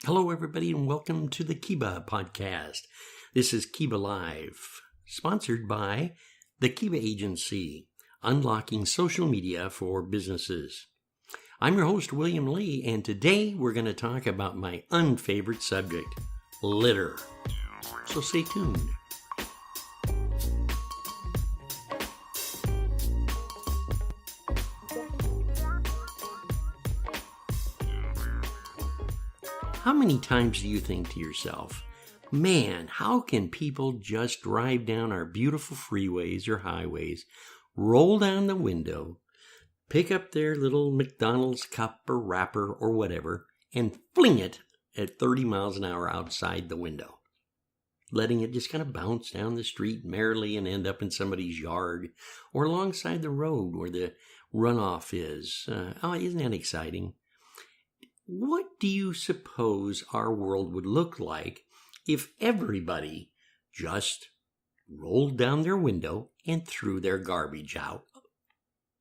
Hello, everybody, and welcome to the Kiba podcast. This is Kiba Live, sponsored by the Kiba Agency, unlocking social media for businesses. I'm your host, William Lee, and today we're going to talk about my unfavorite subject, litter. So stay tuned. How many times do you think to yourself, man, how can people just drive down our beautiful freeways or highways, roll down the window, pick up their little McDonald's cup or wrapper or whatever, and fling it at 30 miles an hour outside the window, letting it just kind of bounce down the street merrily and end up in somebody's yard or alongside the road where the runoff is? Isn't that exciting? What do you suppose our world would look like if everybody just rolled down their window and threw their garbage out?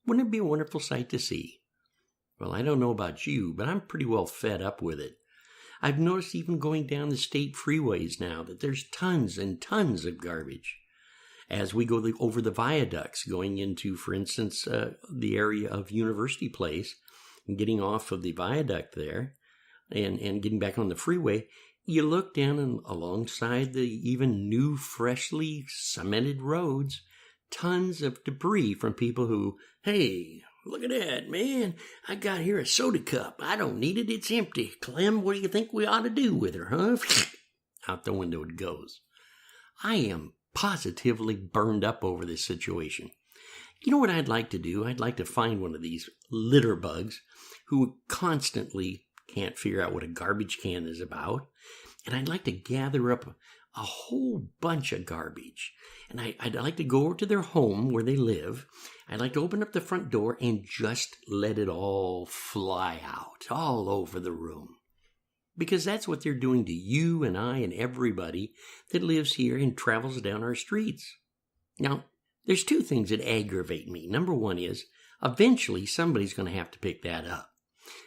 Wouldn't it be a wonderful sight to see? Well, I don't know about you, but I'm pretty well fed up with it. I've noticed even going down the state freeways now that there's tons and tons of garbage. As we go over the viaducts going into, for instance, the area of University Place, and getting off of the viaduct there and getting back on the freeway, you look down and alongside the even new, freshly cemented roads, tons of debris from people who, hey, look at that, man. I got here a soda cup. I don't need it. It's empty. Clem, what do you think we ought to do with her, huh? Out the window it goes. I am positively burned up over this situation. You know what I'd like to do? I'd like to find one of these litter bugs who constantly can't figure out what a garbage can is about. And I'd like to gather up a whole bunch of garbage. And I'd like to go over to their home where they live. I'd like to open up the front door and just let it all fly out all over the room. Because that's what they're doing to you and I and everybody that lives here and travels down our streets. Now, there's two things that aggravate me. Number one is, eventually somebody's going to have to pick that up.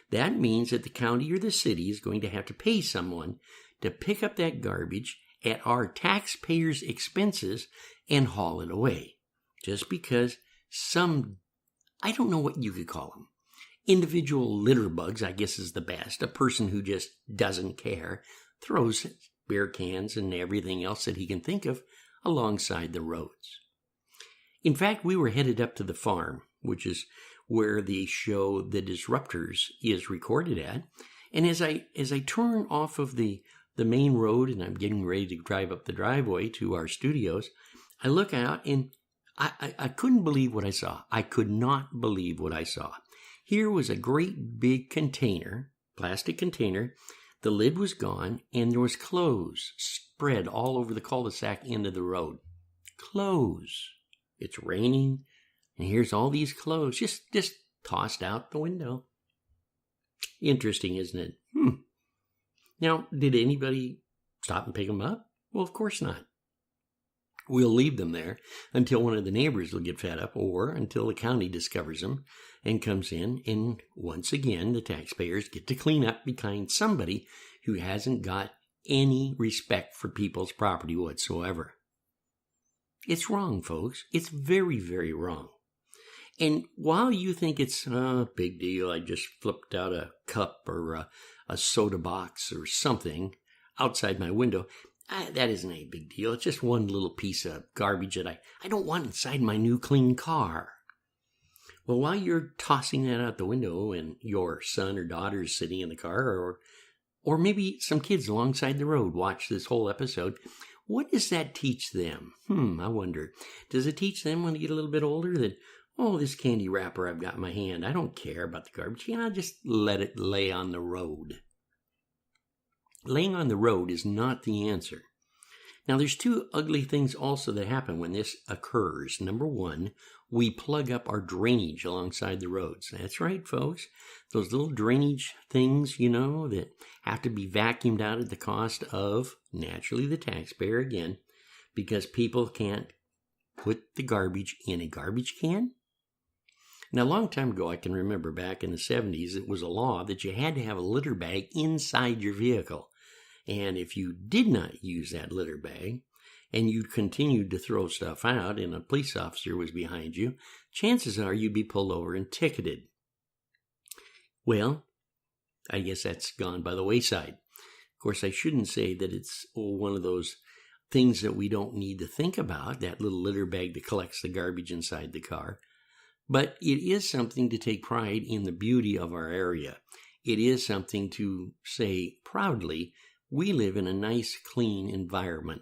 That means that the county or the city is going to have to pay someone to pick up that garbage at our taxpayers' expenses and haul it away. Just because I don't know what you could call them. Individual litter bugs, I guess, is the best. A person who just doesn't care, throws beer cans and everything else that he can think of alongside the roads. In fact, we were headed up to the farm, which is where the show The Disruptors is recorded at. And as I turn off of the main road and I'm getting ready to drive up the driveway to our studios, I look out and I couldn't believe what I saw. I could not believe what I saw. Here was a great big container, plastic container. The lid was gone and there was clothes spread all over the cul-de-sac end of the road. Clothes. It's raining, and here's all these clothes just tossed out the window. Interesting, isn't it? Now, did anybody stop and pick them up? Well, of course not. We'll leave them there until one of the neighbors will get fed up or until the county discovers them and comes in, and once again, the taxpayers get to clean up behind somebody who hasn't got any respect for people's property whatsoever. It's wrong, folks. It's very, very wrong. And while you think it's a big deal, I just flipped out a cup or a soda box or something outside my window, that isn't a big deal. It's just one little piece of garbage that I don't want inside my new clean car. Well, while you're tossing that out the window and your son or daughter is sitting in the car, or maybe some kids alongside the road watch this whole episode, what does that teach them? I wonder. Does it teach them when they get a little bit older that, oh, this candy wrapper I've got in my hand, I don't care about the garbage. Just let it lay on the road. Laying on the road is not the answer. Now, there's two ugly things also that happen when this occurs. Number one, we plug up our drainage alongside the roads. That's right, folks. Those little drainage things, that have to be vacuumed out at the cost of, naturally, the taxpayer again, because people can't put the garbage in a garbage can. Now, a long time ago, I can remember back in the 70s, it was a law that you had to have a litter bag inside your vehicle. And if you did not use that litter bag and you continued to throw stuff out and a police officer was behind you, chances are you'd be pulled over and ticketed. Well, I guess that's gone by the wayside. Of course, I shouldn't say that it's one of those things that we don't need to think about, that little litter bag that collects the garbage inside the car. But it is something to take pride in the beauty of our area. It is something to say proudly, we live in a nice, clean environment.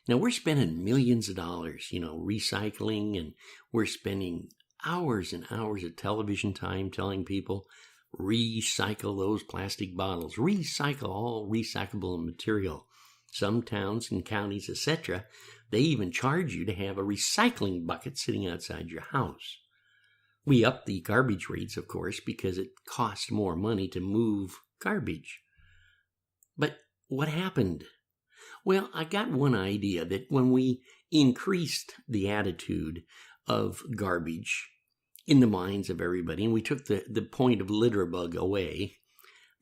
Now, we're spending millions of dollars, recycling, and we're spending hours and hours of television time telling people, recycle those plastic bottles, recycle all recyclable material. Some towns and counties, etc., they even charge you to have a recycling bucket sitting outside your house. We up the garbage rates, of course, because it costs more money to move garbage. But what happened? Well, I got one idea that when we increased the attitude of garbage in the minds of everybody, and we took the point of litter bug away,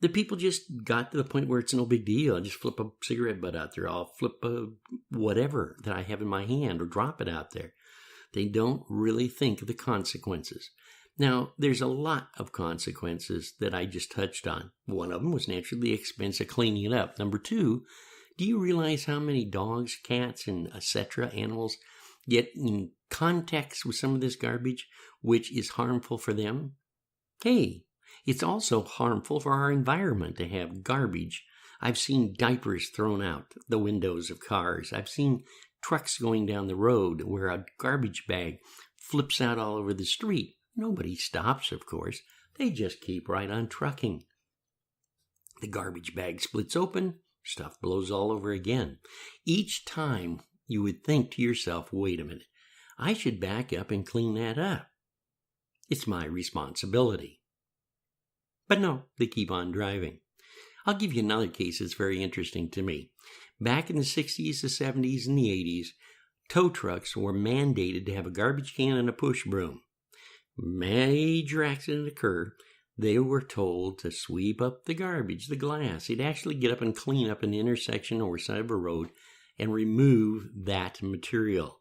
the people just got to the point where it's no big deal. I just flip a cigarette butt out there. I'll flip a whatever that I have in my hand or drop it out there. They don't really think of the consequences. Now, there's a lot of consequences that I just touched on. One of them was naturally the expense of cleaning it up. Number two, do you realize how many dogs, cats, and etc. animals get in contact with some of this garbage, which is harmful for them? Hey, it's also harmful for our environment to have garbage. I've seen diapers thrown out the windows of cars. I've seen trucks going down the road where a garbage bag flips out all over the street. Nobody stops, of course. They just keep right on trucking. The garbage bag splits open, stuff blows all over again. Each time you would think to yourself, wait a minute, I should back up and clean that up. It's my responsibility. But no, they keep on driving. I'll give you another case that's very interesting to me. Back in the 60s, the 70s, and the 80s, tow trucks were mandated to have a garbage can and a push broom. Major accident occurred. They were told to sweep up the garbage, the glass. They'd actually get up and clean up an intersection or side of a road and remove that material.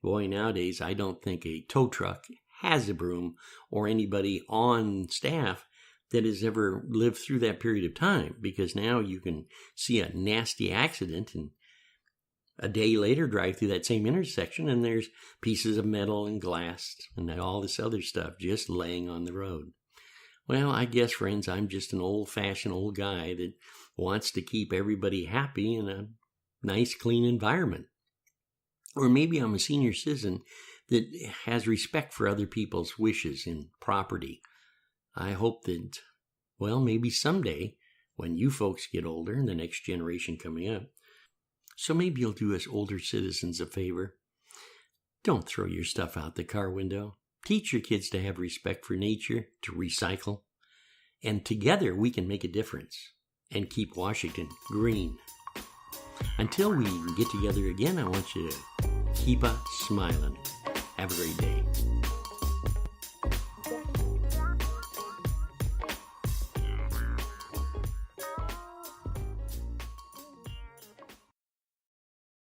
Boy, nowadays, I don't think a tow truck has a broom or anybody on staff that has ever lived through that period of time, because now you can see a nasty accident and a day later drive through that same intersection and there's pieces of metal and glass and all this other stuff just laying on the road. Well, I guess, friends, I'm just an old-fashioned old guy that wants to keep everybody happy in a nice, clean environment. Or maybe I'm a senior citizen that has respect for other people's wishes and property. I hope that, well, maybe someday when you folks get older and the next generation coming up, so maybe you'll do us older citizens a favor. Don't throw your stuff out the car window. Teach your kids to have respect for nature, to recycle, and together we can make a difference and keep Washington green. Until we get together again, I want you to keep smiling. Have a great day.